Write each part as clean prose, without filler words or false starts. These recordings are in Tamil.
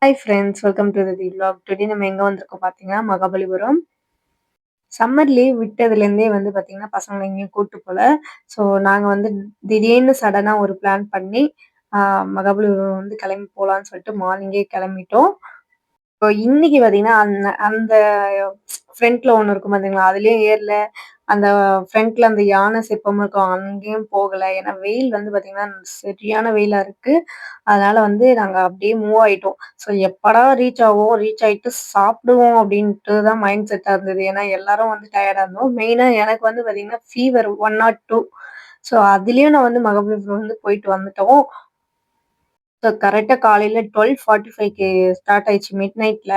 Hi friends, welcome to the vlog. Today நம்ம எங்க வந்திருக்கோம் பார்த்தீங்கன்னா, மகாபலிபுரம். சம்மர் லீவ் விட்டதுலேருந்தே வந்து பார்த்தீங்கன்னா, பசங்கள எங்கேயும் கூட்டு போல. ஸோ நாங்க வந்து திடீர்னு சடனா ஒரு பிளான் பண்ணி, ஆ மகாபலிபுரம் வந்து கிளம்பி போலான்னு சொல்லிட்டு மார்னிங்கே கிளம்பிட்டோம். இப்போ இன்னைக்கு பார்த்தீங்கன்னா, அந்த அந்த ஃப்ரண்ட்ல ஒண்ணு இருக்கும் பார்த்தீங்களா, அதுலயும் ஏறல. அந்த ஃப்ரண்ட்ல அந்த யானை சிற்பமும் இருக்கும். அங்கேயும் போகல. ஏன்னா வெயில் வந்து பார்த்தீங்கன்னா, சரியான வெயிலா இருக்கு. அதனால வந்து நாங்க அப்படியே மூவ் ஆயிட்டோம். ஸோ எப்படா ரீச் ஆவோம், ரீச் ஆயிட்டு சாப்பிடுவோம் அப்படின்ட்டு தான் மைண்ட் செட்டா இருந்தது. ஏன்னா எல்லாரும் வந்து டயர்டா இருந்தோம். மெயினா எனக்கு வந்து பார்த்தீங்கன்னா, ஃபீவர் 102. ஸோ அதுலயும் நான் வந்து மகாபலிபுரம் வந்து போயிட்டு வந்துட்டோம். ஸோ கரெக்ட்டா காலையில 12:45க்கு ஸ்டார்ட் ஆயிடுச்சு மிட் நைட்ல.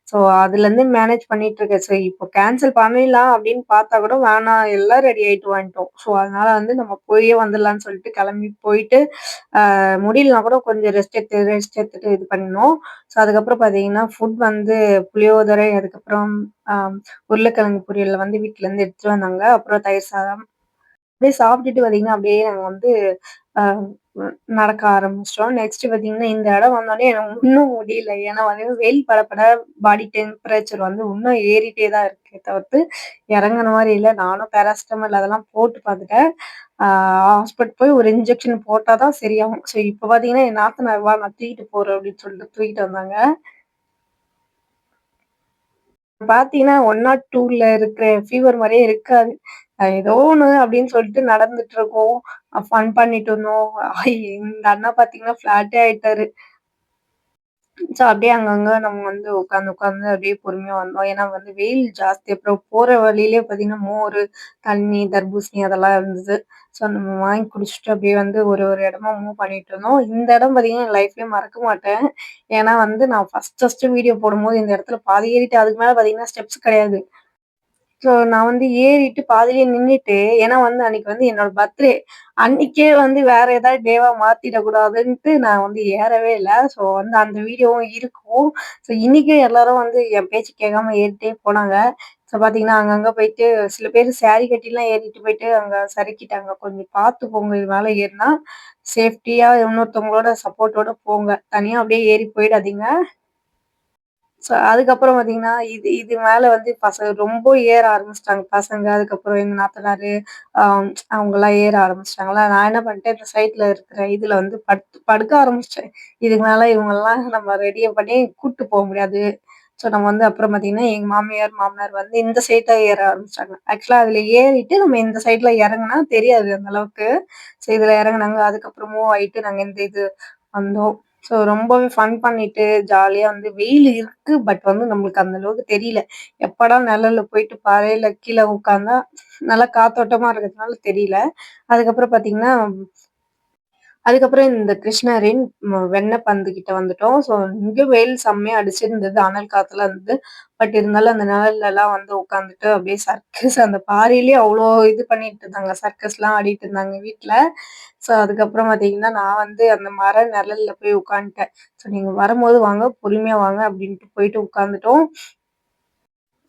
ஸோ அதுலேருந்து மேனேஜ் பண்ணிட்டு இருக்கேன். சரி இப்போ கேன்சல் பண்ணிடலாம் அப்படின்னு பார்த்தா கூட வேணாம், எல்லாம் ரெடி ஆயிட்டு வந்துட்டோம். ஸோ அதனால வந்து நம்ம போயே வந்துடலாம்னு சொல்லிட்டு கிளம்பி போயிட்டு, முடியலனா கூட கொஞ்சம் ரெஸ்ட் எடுத்துட்டு இது பண்ணோம். ஸோ அதுக்கப்புறம் பார்த்தீங்கன்னா, ஃபுட் வந்து புளியோதரை, அதுக்கப்புறம் அ உருளைக்கிழங்கு பொரியல் வந்து வீட்லேருந்து எடுத்துட்டு வந்தாங்க. அப்புறம் தயிர் சாதம். அப்படியே சாப்பிட்டுட்டு பார்த்தீங்கன்னா, அப்படியே நாங்க வந்து அ நடக்க ஆரம்பிச்சிட்டோம். நெக்ஸ்ட் பார்த்தீங்கன்னா, இந்த இடம் வந்தோனே எனக்கு இன்னும் முடியல. ஏன்னா வந்து வெயில் படபட பாடி டெம்பரேச்சர் வந்து இன்னும் ஏறிட்டே தான் இருக்கே தவிர்த்து, இறங்குன மாரி இல்ல. நானும் பேராசிட்டமால் அதெல்லாம் போட்டு பார்த்துட்டேன். ஆ ஹாஸ்பிட்டல் போய் ஒரு இன்ஜெக்ஷன் போட்டா தான் சரியாகும். ஸோ இப்ப பார்த்தீங்கன்னா, என் நாத்தனார் "வா நான் தூக்கிட்டு போறேன்" அப்படின்னு சொல்லிட்டு தூக்கிட்டு வந்தாங்க. பார்த்தீங்கன்னா, 102ல இருக்கிற ஃபீவர் மாரியே இருக்காது. ஏதோ ஒண்ணு அப்படின்னு சொல்லிட்டு நடந்துட்டு இருக்கோம். ஃபன் பண்ணிட்டு இருந்தோம். இந்த அண்ணா பார்த்தீங்கன்னா, ஃப்ளாட்டே ஆயிட்டாரு. ஸோ அப்படியே அங்கங்க நம்ம வந்து உட்காந்து அப்படியே பொறுமையா வந்தோம். ஏன்னா வந்து வெயில் ஜாஸ்தி. அப்புறம் போற வழியிலே பார்த்தீங்கன்னா, மோரு, தண்ணி, தர்பூசணி அதெல்லாம் இருந்தது. ஸோ நம்ம வாங்கி குடிச்சுட்டு அப்படியே வந்து ஒரு ஒரு இடமா மூவ் பண்ணிட்டு இருந்தோம். இந்த இடம் பார்த்தீங்கன்னா, என் லைஃப்லயே மறக்க மாட்டேன். ஏன்னா வந்து நான் ஃபர்ஸ்ட் வீடியோ போடும்போது இந்த இடத்துல பாதி ஏறிட்டு அதுக்கு மேல பார்த்தீங்கன்னா, ஸ்டெப்ஸ் கிடையாது. ஸோ நான் வந்து ஏறிட்டு பாதியிலேயே நின்னுட்டு, ஏன்னா வந்து அன்னைக்கு வந்து என்னோட பர்த்டே. அன்னைக்கே வந்து வேற ஏதாவது டேவா மாத்திடக்கூடாதுன்ட்டு நான் வந்து ஏறவே இல்ல. ஸோ வந்து அந்த வீடியோவும் இருக்கும். ஸோ இன்னைக்கும் எல்லாரும் வந்து என் பேச்சு கேட்காம ஏறிட்டே போனாங்க. ஸோ பார்த்தீங்கன்னா, அங்கங்க போயிட்டு சில பேர் சாரி கட்டிலாம் ஏறிட்டு போயிட்டு அங்க சறுக்கிட்டாங்க. கொஞ்சம் பார்த்து போங்க. இது மேல ஏறுனா சேஃப்டியா இன்னொருத்தவங்களோட சப்போர்ட்டோட போங்க. தனியா அப்படியே ஏறி போயிடாதீங்க. அதுக்கப்புறம் பார்த்தீங்கன்னா, இது இது மேல வந்து பசங்க ரொம்ப ஏற ஆரம்பிச்சுட்டாங்க பசங்க. அதுக்கப்புறம் எங்க நாத்தனாரு, அ அவங்கலாம் ஏற ஆரம்பிச்சுட்டாங்களா, நான் என்ன பண்ணிட்டேன், இந்த சைட்ல இருக்கிற இதுல வந்து படுக்க ஆரம்பிச்சுட்டேன். இதுக்கு மேல இவங்கலாம் நம்ம ரெடிய பண்ணி கூட்டு போ முடியாது. ஸோ நம்ம வந்து அப்புறம் பார்த்தீங்கன்னா, எங்க மாமியார், மாமனார் வந்து இந்த சைட்ல ஏற ஆரம்பிச்சுட்டாங்க. ஆக்சுவலா அதுல ஏறிட்டு நம்ம இந்த சைட்ல இறங்குனா தெரியாது அந்த அளவுக்கு. ஸோ இதுல இறங்குனாங்க. அதுக்கப்புறம் மூவ் ஆயிட்டு நாங்க இந்த இது வந்தோம். ஸோ ரொம்பவே ஃபன் பண்ணிட்டு, ஜாலியா வந்து வெயில் இருக்கு. பட் வந்து நம்மளுக்கு அந்த அளவுக்கு தெரியல. எப்படா நிழல்ல போயிட்டு பாறையில கீழ உட்கார்ந்தா, நல்லா காத்தோட்டமா இருக்கிறதுனால தெரியல. அதுக்கப்புறம் பார்த்தீங்கன்னா, அதுக்கப்புறம் இந்த கிருஷ்ணரின் வெண்ணெய் பந்து கிட்ட வந்துட்டோம். ஸோ இங்க வெயில் செம்மையா அடிச்சிருந்தது. அனல் காத்துலாம் இருந்தது. பட் இருந்தாலும் அந்த நிழல்லலாம் வந்து உட்காந்துட்டு அப்படியே சர்க்கஸ் அந்த பாறையிலேயே அவ்ளோ இது பண்ணிட்டு இருந்தாங்க. சர்க்கஸ்லாம் ஆடிட்டு இருந்தாங்க வீட்ல. ஸோ அதுக்கப்புறம் பார்த்தீங்கன்னா, நான் வந்து அந்த மர நிழல்ல போய் உட்காந்துட்டேன். ஸோ நீங்க வரும்போது வாங்க, பொறுமையா வாங்க அப்படின்ட்டு போயிட்டு உட்காந்துட்டோம்.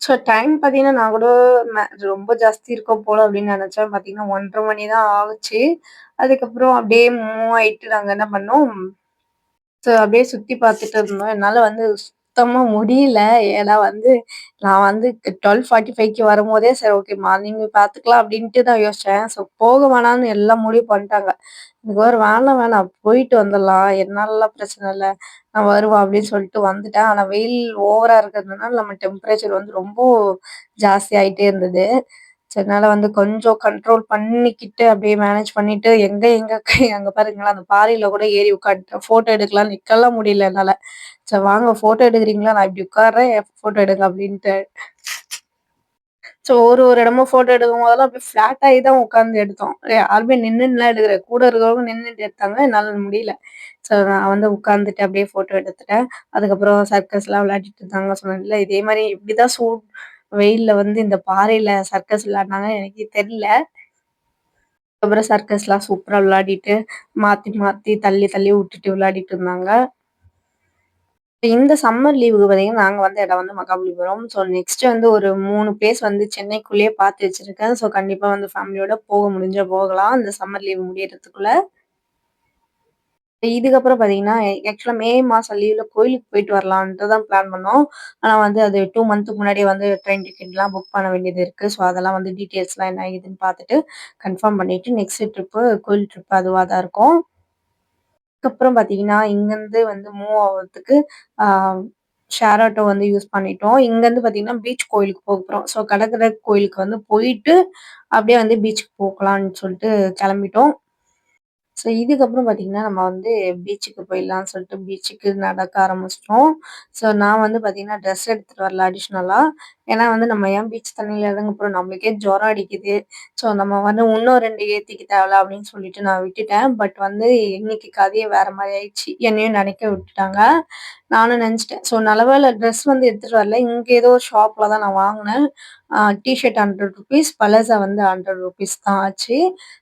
ஸோ டைம் பார்த்தீங்கன்னா, நான் கூட ரொம்ப ஜாஸ்தி இருக்கும் போல அப்படின்னு நெனச்சேன். பார்த்தீங்கன்னா, 1:30 மணி தான் ஆகுச்சு. அதுக்கப்புறம் அப்படியே மூவ் ஆயிட்டு நாங்க என்ன பண்ணோம், அப்படியே சுத்தி பார்த்துட்டு இருந்தோம். என்னால வந்து சுத்தமா முடியல. ஏன்னா வந்து நான் வந்து 12:45க்கு வரும்போதே, சரி ஓகே மார்னிங் பார்த்துக்கலாம் அப்படின்ட்டு தான் யோசிச்சேன். ஸோ போக வேணாம்னு எல்லாம் முடிவு பண்ணிட்டாங்க. எனக்கு வேற வேணாம் வேணாம் போயிட்டு வந்துடலாம். என்னாலலாம் பிரச்சனை இல்ல. நான் வருவேன் அப்படின்னு சொல்லிட்டு வந்துட்டேன். ஆனா வெயில் ஓவரா இருக்கிறதுனால நம்ம டெம்பரேச்சர் வந்து ரொம்ப ஜாஸ்தி ஆயிட்டே இருந்தது. சரி அதனால வந்து கொஞ்சம் கண்ட்ரோல் பண்ணிக்கிட்டு அப்படியே மேனேஜ் பண்ணிட்டு எங்க எங்க அங்க பாருங்களேன் அந்த பாறையில கூட ஏறி உட்காந்துட்டேன். ஃபோட்டோ எடுக்கலாம் நிக்கலாம் முடியல என்னால. சரி வாங்க ஃபோட்டோ எடுக்குறீங்களா? நான் இப்படி உட்கார்றேன் ஃபோட்டோ எடுங்க அப்படின்ட்டு. ஒரு ஒரு இடமா ஃபோட்டோ எடுக்கும்போதெல்லாம் அப்படியே ஃப்ளாட் ஆகி தான் உட்காந்து எடுத்தோம். யாருமே நின்னுன்னுலாம் எடுக்கல. கூட இருக்கிறவங்க நின்னுட்டு எடுத்தாங்க. என்னால முடியல. நான் வந்து உட்காந்துட்டு அப்படியே ஃபோட்டோ எடுத்துட்டேன். அதுக்கப்புறம் சர்க்கஸ்லாம் விளையாடிட்டு இருந்தாங்க சொன்னேன்ல. இதே மாரி எப்படிதான் வெயில்ல வந்து இந்த பாறையில சர்க்கஸ் விளையாடுனாங்கன்னு எனக்கே தெரியல. அப்புறம் சர்க்கஸ்லாம் சூப்பரா விளையாடிட்டு, மாத்தி மாத்தி தள்ளி தள்ளி விட்டுட்டு விளையாடிட்டு இருந்தாங்க. இந்த சம்மர் லீவுக்கு பார்த்தீங்கன்னா, நாங்க வந்த இடம் வந்து மகாபலிபுரம். ஸோ நெக்ஸ்ட் வந்து ஒரு 3 பிளேஸ் வந்து சென்னைக்குள்ளேயே பார்த்து வச்சிருக்கேன். ஸோ கண்டிப்பா வந்து ஃபேமிலியோட போக முடிஞ்சா போகலாம். இந்த சம்மர் லீவ் முடியறதுக்குள்ள. இதுக்கப்புறம் பார்த்தீங்கன்னா, ஆக்சுவலா மே மாசம் லீவ்ல கோயிலுக்கு போயிட்டு வரலான்ட்டு தான் பிளான் பண்ணோம். ஆனா வந்து அது 2 மந்த்துக்கு முன்னாடியே வந்து ட்ரெயின் டிக்கெட்லாம் புக் பண்ண வேண்டியது இருக்கு. ஸோ அதெல்லாம் வந்து டீட்டெயில்ஸ்லாம் என்ன ஏதுன்னு பார்த்துட்டு, கன்ஃபார்ம் பண்ணிட்டு நெக்ஸ்ட் ட்ரிப்பு கோயில் ட்ரிப் அதுவா தான் இருக்கும். அதுக்கப்புறம் பார்த்தீங்கன்னா, இங்கருந்து வந்து மூவ் ஆவறதுக்கு ஆ ஷேர் ஆட்டோ வந்து யூஸ் பண்ணிட்டோம். இங்கருந்து பார்த்தீங்கன்னா, பீச் கோயிலுக்கு போறோம். ஸோ கடற்கரை கோயிலுக்கு வந்து போயிட்டு, அப்படியே வந்து பீச்சுக்கு போகலான்னு சொல்லிட்டு கெளம்பிட்டோம். ஸோ இதுக்கப்புறம் பார்த்தீங்கன்னா, நம்ம வந்து பீச்சுக்கு போயிடலான்னு சொல்லிட்டு பீச்சுக்கு நடக்க ஆரம்பிச்சிட்டோம். ஸோ நான் வந்து பார்த்தீங்கன்னா, ட்ரெஸ் எடுத்துட்டு வரல அடிஷ்னலா. ஏன்னா வந்து நம்ம ஏன் பீச் தண்ணீல இறங்க போறோம், நம்மளுக்கே ஜுரம் அடிக்குது. ஸோ நம்ம வந்து இன்னும் 2 ஏத்திக்க தேவல்ல அப்படின்னு சொல்லிட்டு நான் விட்டுட்டேன். பட் வந்து இன்னைக்கு கதையே வேற மாரி ஆயிடுச்சு. என்னையும் நெனைக்க விட்டுட்டாங்க. நானும் நெனச்சுட்டேன். ஸோ நல்ல வேள ட்ரெஸ் வந்து எடுத்துட்டு வரல. இங்க ஏதோ ஒரு ஷாப்ல தான் நான் வாங்குனேன். டீ ஷர்ட் ₹100 பலசா வந்து ₹100 தான் ஆச்சு.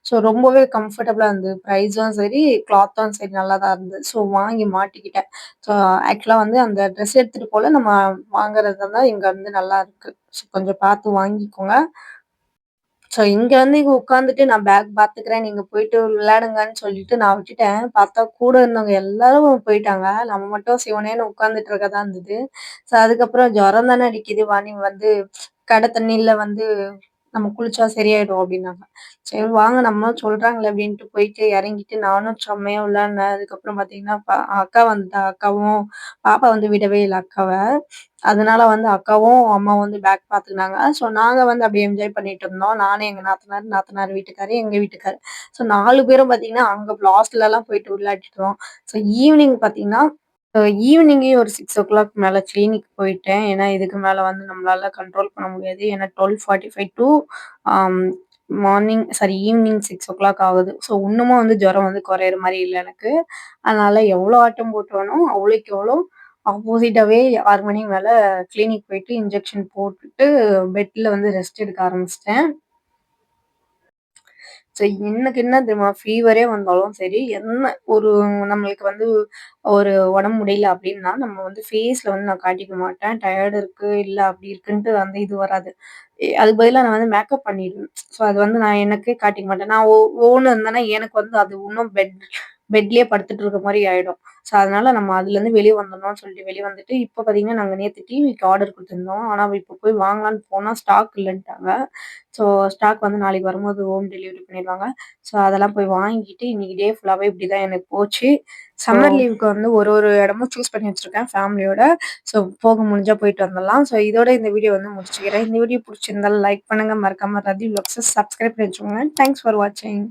ஸோ ரொம்பவே கம்ஃபர்டபுளா இருந்தது. ப்ரைஸும் சரி, கிளாத்தும் சரி நல்லா தான் இருந்தது. ஸோ வாங்கி மாட்டிக்கிட்டேன். ஸோ ஆக்சுவலா வந்து அந்த ட்ரெஸ் எடுத்துட்டு போல, நம்ம வாங்குறது தான் இங்க வந்து நல்லாருக்கு. ஸோ கொஞ்சம் பார்த்து வாங்கிக்கோங்க. ஸோ இங்க வந்து இங்க உட்காந்துட்டு நான் பேக் பார்த்துக்கிறேன். நீங்க போயிட்டு விளையாடுங்கன்னு சொல்லிட்டு நான் விட்டுட்டேன். பார்த்தா கூட இருந்தவங்க எல்லாரும் போயிட்டாங்க. நம்ம மட்டும் சிவனேன்னு உட்காந்துட்டு இருக்கதா இருந்தது. ஸோ அதுக்கப்புறம் ஜுரம் தானே அடிக்குது. வா நீ வந்து கடை தண்ணீல வந்து நம்ம குளிச்சா சரியாயிடும் அப்டின்னாங்க. சரி வாங்க நம்ம சொல்றாங்களே அப்டின்ட்டு போயிட்டு இறங்கிட்டு நானும் செம்மையா விளையாடினேன். அதுக்கப்புறம் பார்த்தீங்கன்னா, அக்கா வந்துட்டா. அக்காவும் பாப்பா வந்து விடவே இல்ல அக்காவ. அதனால வந்து அக்காவும், அம்மாவும் வந்து பேக் பார்த்துக்கினாங்க. ஸோ நாங்க வந்து அப்படியே என்ஜாய் பண்ணிட்டு இருந்தோம். நானு, எங்க நாத்தனார், நாத்தனார் வீட்டுக்காரு, எங்க வீட்டுக்காரு. ஸோ 4 பேரும் பார்த்தீங்கன்னா, அங்க லாஸ்ட்லலாம் போயிட்டு விளையாடிட்டு இருந்தோம். ஸோ ஈவினிங் பார்த்தீங்கன்னா, ஈவினிங்கே ஒரு 6:00 மேல கிளினிக் போயிட்டேன். ஏன்னா, இதுக்கு மேல வந்து நம்மளால கண்ட்ரோல் பண்ண முடியாது. ஏன்னா 12:45 டூ ஆம் மார்னிங் சாரி ஈவினிங் 6:00 ஆகுது. ஸோ இன்னமும் வந்து ஜுரம் வந்து குறையிற மாரி இல்ல எனக்கு. அதனால எவ்வளோ ஆட்டம் போட்டோனோ, அவ்வளோக்கு எவ்வளோ ஆப்போசிட்டாவே 6 மணிக்கு மேல கிளினிக் போயிட்டு இன்ஜெக்ஷன் போட்டுட்டு பெட்ல வந்து ரெஸ்ட் எடுக்க ஆரம்பிச்சுட்டேன். ஸோ எனக்கு என்ன தெரியுமா? ஃபீவரே வந்தாலும் சரி, என்ன ஒரு நம்மளுக்கு வந்து ஒரு உடம்பு முடியல அப்டின்னா, நம்ம வந்து ஃபேஸ்ல வந்து நான் காட்டிக்க மாட்டேன். டயர்ட் இருக்கு, இல்ல அப்டி இருக்குன்ட்டு வந்து இது வராது. அதுக்கு பதிலா நான் வந்து மேக்கப் பண்ணிடுவேன். ஸோ அது வந்து நான் எனக்கே காட்டிக்க மாட்டேன். நான் ஓன்னு இருந்தேன்னா, எனக்கு வந்து அது இன்னும் பெட்லயே படுத்துட்டு இருக்க மாரி ஆயிடும். ஸோ அதனால நம்ம அதுலருந்து வெளிய வந்துரணும்னு சொல்லிட்டு வெளிய வந்துட்டு, இப்ப பார்த்தீங்கன்னா, நாங்க நேத்து டிவிக்கு ஆர்டர் குடுத்துருந்தோம். ஆனா இப்ப போய் வாங்கலான்னு போனா ஸ்டாக் இல்லன்ட்டாங்க. ஸோ ஸ்டாக் வந்து நாளைக்கு வரும்போது ஹோம் டெலிவரி பண்ணிருவாங்க. ஸோ அதெல்லாம் போய் வாங்கிட்டு இன்னைக்கு டே ஃபுல்லாவே இப்படிதான் எனக்கு போச்சு. சம்மர் லீவுக்கு வந்து ஒரு ஒரு இடமும் சூஸ் பண்ணி வச்சிருக்கேன் ஃபேமிலியோட. ஸோ போக முடிஞ்சா போயிட்டு வந்துடலாம். ஸோ இதோட இந்த வீடியோ வந்து முடிச்சுக்கிறேன். இந்த வீடியோ புடிச்சிருந்தா லைக் பண்ணுங்க. மறக்காம ரதி விலாக்ஸ சப்ஸ்கிரைப் பண்ணி வச்சுக்கோங்க. தேங்க்ஸ் ஃபார் வாட்சிங்.